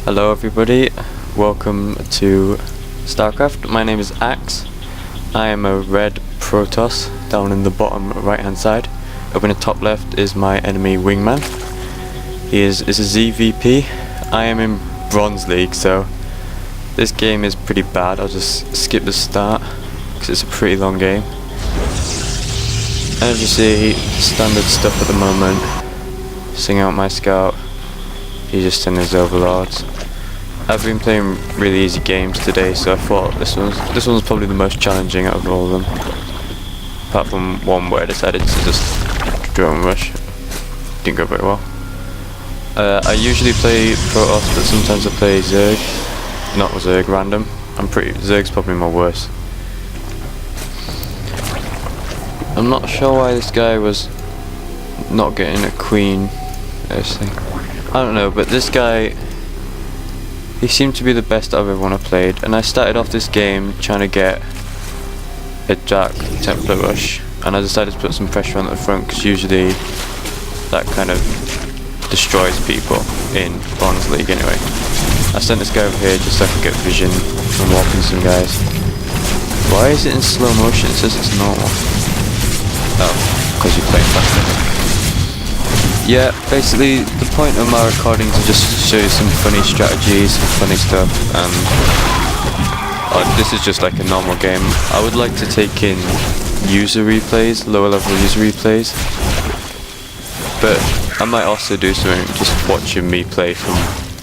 Hello everybody, welcome to Starcraft. My name is Axe. I am a red Protoss down in the bottom right hand side. Up in the top left is my enemy Wingman. He is a ZVP. I am in Bronze League, so this game is pretty bad. I'll just skip the start because it's a pretty long game. As you see, standard stuff at the moment. Sing out my scout. He's just sending his overlords. I've been playing really easy games today, so I thought this one's probably the most challenging out of all of them. Apart from one where I decided to just drone rush. Didn't go very well. I usually play Protoss, but sometimes I play Zerg. Not Zerg, random. Zerg's probably my worst. I'm not sure why this guy was not getting a queen. I don't know, but this guy, he seemed to be the best out of everyone I played, and I started off this game trying to get a Dark Templar rush, and I decided to put some pressure on at the front because usually that kind of destroys people in Bronze League anyway. I sent this guy over here just so I could get vision and walking some guys. Why is it in slow motion? It says it's normal. Oh, because you're playing faster. Yeah, basically the point of my recordings is just to show you some funny strategies, some funny stuff, and this is just like a normal game. I would like to take in user replays, lower level user replays, but I might also do something just watching me play from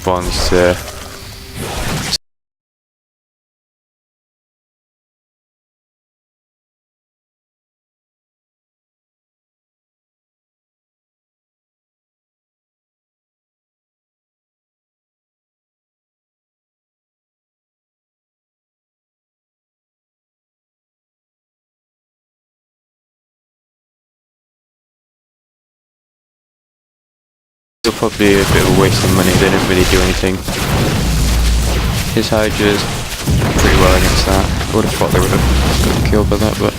Bronze to probably a bit of a waste of money. They didn't really do anything. His Hydra's pretty well against that. I would have thought they would have got killed by that, but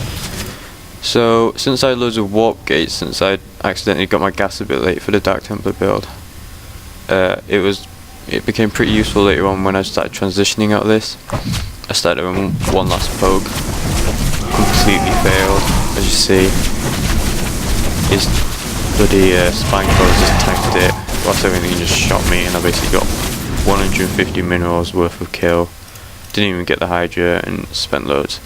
so since I had loads of warp gates, since I accidentally got my gas a bit late for the Dark Templar build, it became pretty useful later on when I started transitioning out of this. I started on one last poke, completely failed, as you see. His bloody spine crawlers just tanked it, whilst everything just shot me, and I basically got 150 minerals worth of kill. Didn't even get the Hydra and spent loads.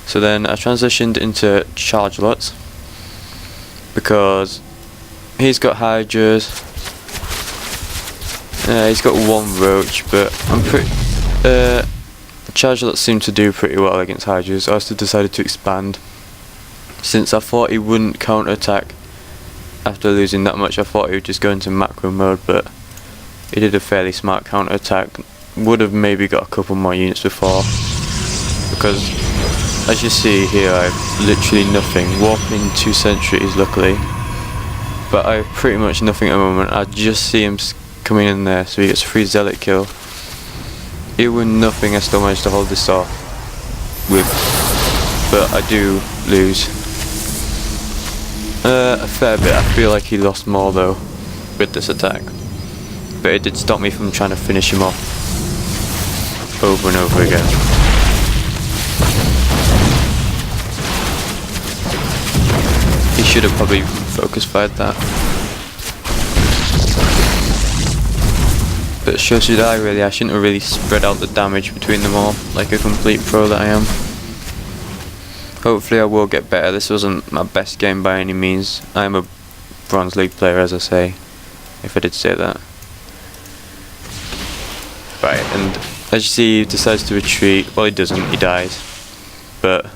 So then I transitioned into charge lots because he's got Hydras. He's got one roach, but I'm pretty. Charge lots seem to do pretty well against Hydras. So I also decided to expand since I thought he wouldn't counterattack. After losing that much, I thought he would just go into macro mode, but he did a fairly smart counter attack. Would have maybe got a couple more units before, because as you see here, I have literally nothing. Warping 2 sentries, luckily, but I have pretty much nothing at the moment. I just see him coming in there, so he gets a free zealot kill. Even with nothing, I still managed to hold this off but I do lose. A fair bit. I feel like he lost more though with this attack, but it did stop me from trying to finish him off over and over again. He should have probably focus fired that, but it shows you that I shouldn't have really spread out the damage between them all like a complete pro that I am. Hopefully I will get better. This wasn't my best game by any means. I am a Bronze League player, as I say, if I did say that. Right, and as you see, he decides to retreat. Well, he doesn't, he dies. But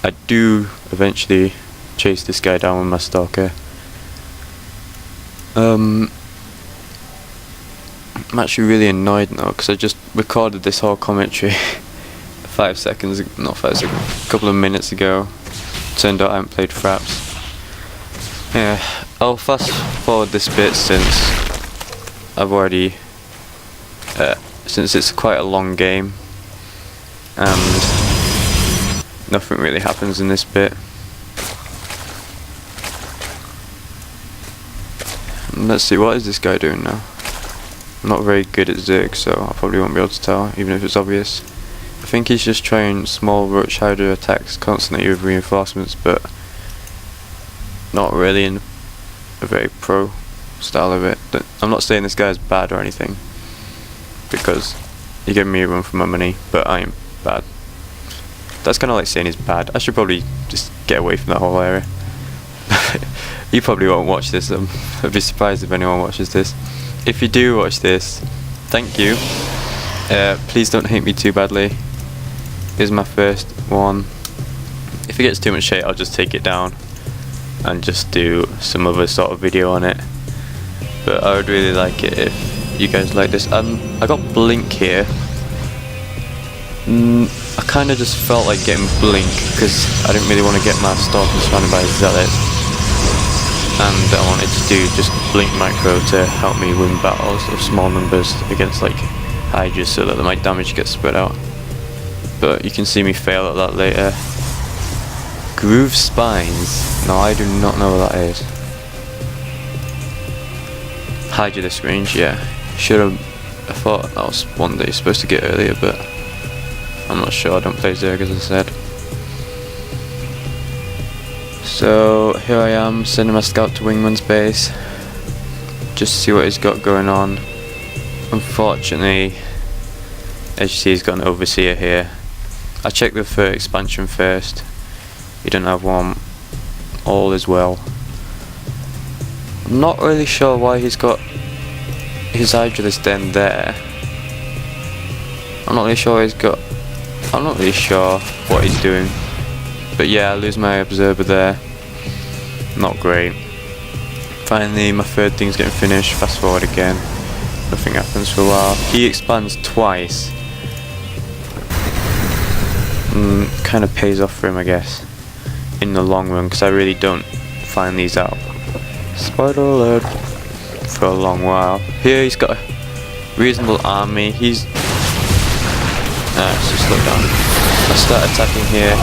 I do eventually chase this guy down with my Stalker. I'm actually really annoyed now because I just recorded this whole commentary 5 seconds, not 5 seconds, a couple of minutes ago. Turned out I haven't played Fraps. Yeah, I'll fast forward this bit since I've already, since it's quite a long game and nothing really happens in this bit. Let's see, what is this guy doing now? I'm not very good at Zerg, so I probably won't be able to tell, even if it's obvious. I think he's just trying small roach hider attacks constantly with reinforcements, but not really in a very pro style of it. But I'm not saying this guy's bad or anything, because he gave me a run for my money, but I'm bad. That's kind of like saying he's bad. I should probably just get away from that whole area. You probably won't watch this. I'd be surprised if anyone watches this. If you do watch this, thank you. Please don't hate me too badly. This is my first one. If it gets too much hate, I'll just take it down and just do some other sort of video on it. But I would really like it if you guys like this. I got Blink here. I kind of just felt like getting Blink because I didn't really want to get my Stalker surrounded by Zealots. And I wanted to do just Blink Micro to help me win battles of small numbers against like Hydras so that my damage gets spread out. But you can see me fail at that later. Groove Spines. No, I do not know what that is. Hydra this range, yeah. Should have. I thought that was one that you're supposed to get earlier, but I'm not sure. I don't play Zerg, as I said. So here I am, sending my scout to Wingman's base, just to see what he's got going on. Unfortunately, as you see, he's got an overseer here. I checked the third expansion first. He didn't have one. All is well. I'm not really sure why he's got his Hydralis den there. I'm not really sure what he's doing. But yeah, I lose my observer there. Not great. Finally, my third thing's getting finished. Fast forward again. Nothing happens for a while. He expands twice. Kind of pays off for him, I guess, in the long run, because I really don't find these out. Spoiler alert. For a long while. Here he's got a reasonable army. He's... so slow down. I start attacking here.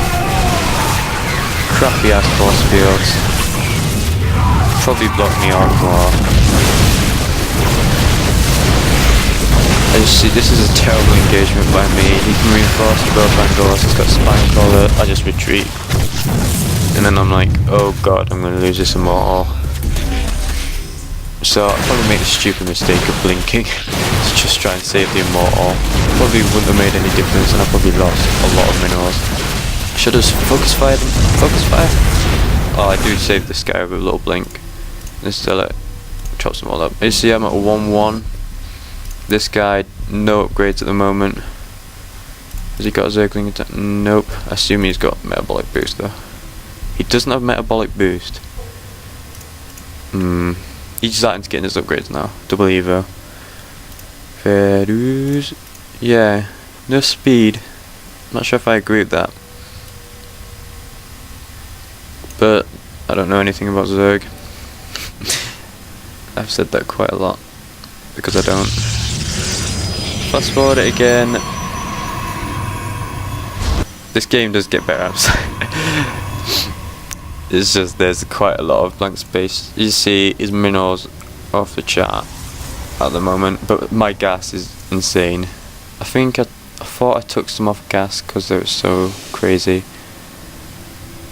Crappy ass force fields. Probably block me off more. As you see, this is a terrible engagement by me. He can reinforce both angles. He's got spine collar. I just retreat. And then I'm like, oh god, I'm gonna lose this immortal. So I probably made a stupid mistake of blinking to just try and save the immortal. Probably wouldn't have made any difference, and I probably lost a lot of minerals. Should have focus fired them. Focus fire. Oh, I do save this guy with a little blink. This zealot chops them all up. You see, I'm at 1-1. This guy, no upgrades at the moment. Has he got a Zergling attack? Nope. I assume he's got metabolic boost though. He doesn't have metabolic boost. He's starting to get his upgrades now. Double Evo. Fair dues. Yeah. No speed. Not sure if I agree with that. But I don't know anything about Zerg. I've said that quite a lot. Because I don't. Fast forward it again. This game does get better, I'm sorry. It's just there's quite a lot of blank space. You see his minerals off the chart at the moment, but my gas is insane. I think I thought I took some off gas because they were so crazy,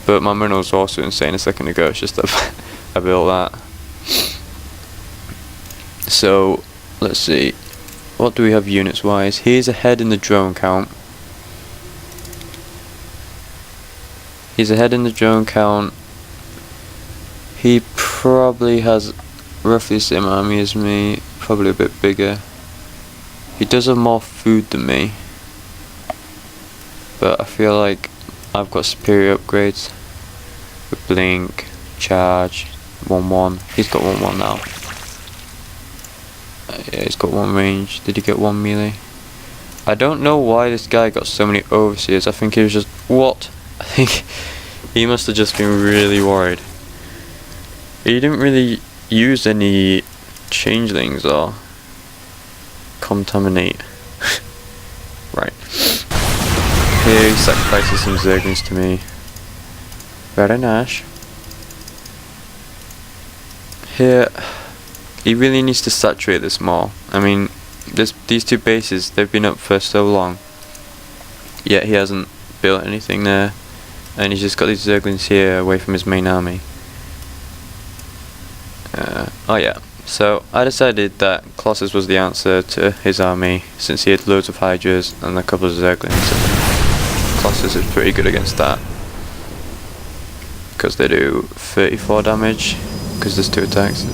but my minerals were also insane a second ago. It's just that I built that. So let's see, what do we have units wise? He's ahead in the drone count. He's ahead in the drone count. He probably has roughly the same army as me, probably a bit bigger. He does have more food than me, but I feel like I've got superior upgrades with blink, charge, 1-1. He's got 1-1 now. Yeah, he's got 1 range. Did he get 1 melee? I don't know why this guy got so many overseers. I think he was just... What? I think he must have just been really worried. He didn't really use any changelings or contaminate. Right. Here he sacrifices some Zerglings to me. Very nice. Here he really needs to saturate this more. I mean, these two bases, they've been up for so long, yet he hasn't built anything there, and he's just got these Zerglings here away from his main army. Oh yeah, so I decided that Colossus was the answer to his army, since he had loads of Hydras and a couple of Zerglings. Colossus is pretty good against that, because they do 34 damage, because there's 2 attacks,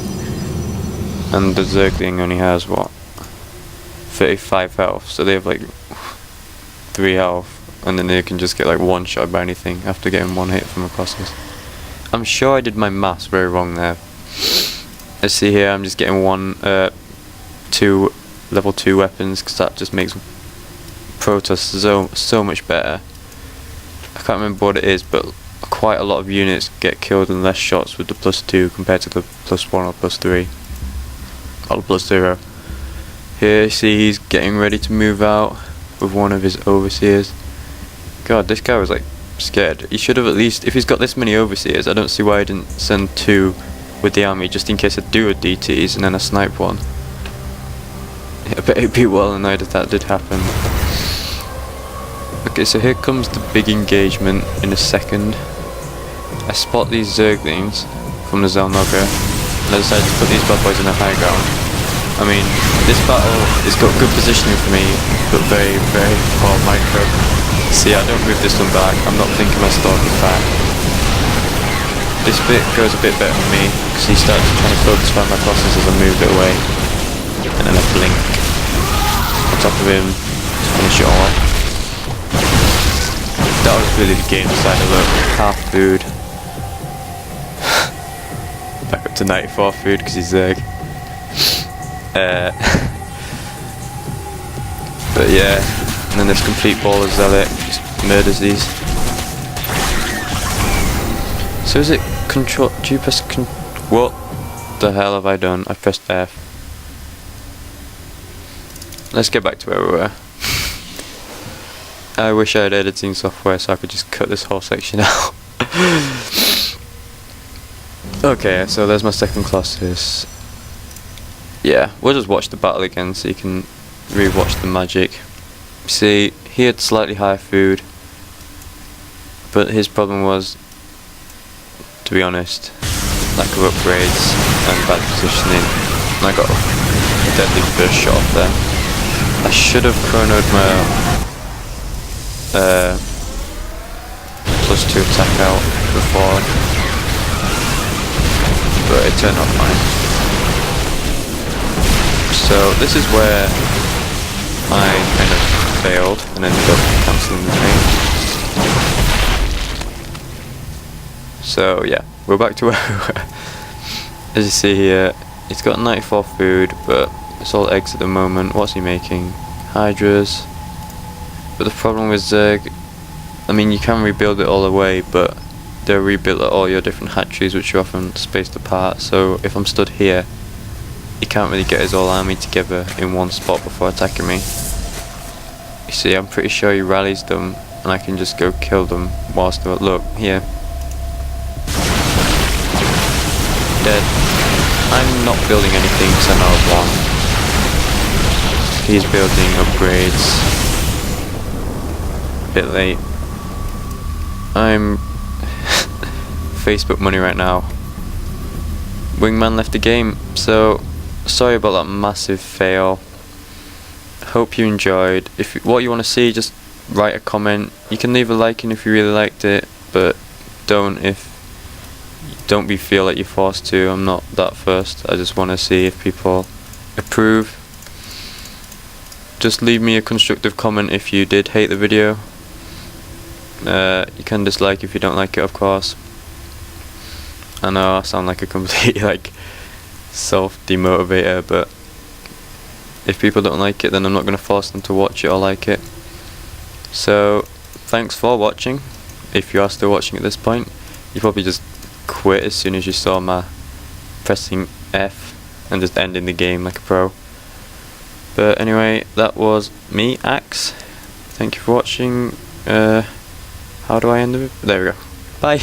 and the Zergling only has what, 35 health, so they have like 3 health, and then they can just get like one shot by anything after getting one hit from a Colossus. I'm sure I did my maths very wrong there. Let's see here, I'm just getting 2 level 2 weapons, because that just makes Protoss so much better. I can't remember what it is, but quite a lot of units get killed in less shots with the +2 compared to the +1 or +3 or +0. Here, see, he's getting ready to move out with one of his overseers. God, this guy was like scared. He should have at least, if he's got this many overseers, I don't see why he didn't send 2 with the army, just in case I do a DTs and then a snipe one. I bet he'd be well annoyed if that did happen. Okay, so here comes the big engagement in a second. I spot these Zerglings from the Zelnogga, and I decided to put these bad boys in a high ground. I mean, this battle has got good positioning for me, but very, very poor micro. See, I don't move this one back, I'm not thinking my Starcraft back. This bit goes a bit better for me, because he started trying to focus find my Colossus as I moved it away. And then I blink on top of him to finish it all off. That was really the game designer, look, half food. Back up to 94 food because he's Zerg. But yeah, and then this complete ball of Zealot just murders these. So is it control? Do you press what the hell have I done? I pressed F. Let's get back to where we were. I wish I had editing software so I could just cut this whole section out. Okay, so there's my second Colossus. Yeah, we'll just watch the battle again so you can re-watch the magic. See, he had slightly higher food, but his problem was, to be honest, lack of upgrades and bad positioning. And I got a deadly first shot off there. I should have chronoed my +2 attack out before, but it turned out fine. So this is where I kind of failed and ended up cancelling the game. So yeah, we're back to where we were. As you see here, he's got 94 food, but it's all eggs at the moment. What's he making? Hydras. But the problem with Zerg, I mean, you can rebuild it all away, but they're rebuilt at all your different hatcheries, which are often spaced apart. So if I'm stood here, he can't really get his whole army together in one spot before attacking me. You see, I'm pretty sure he rallies them, and I can just go kill them whilst they're, look, here. Dead. I'm not building anything because I'm out of one. He's building upgrades. Bit late. I'm Facebook money right now. Wingman left the game, so sorry about that massive fail. Hope you enjoyed. If what you want to see, just write a comment. You can leave a like in if you really liked it, but don't feel like you're forced to. I'm not that first. I just want to see if people approve. Just leave me a constructive comment if you did hate the video. You can dislike if you don't like it, of course. I know I sound like a complete like self-demotivator, but if people don't like it, then I'm not going to force them to watch it or like it. So thanks for watching. If you are still watching at this point, you probably just quit as soon as you saw my pressing F and just ending the game like a pro. But anyway, that was me, Axe. Thank you for watching. How do I end it? There we go. Bye.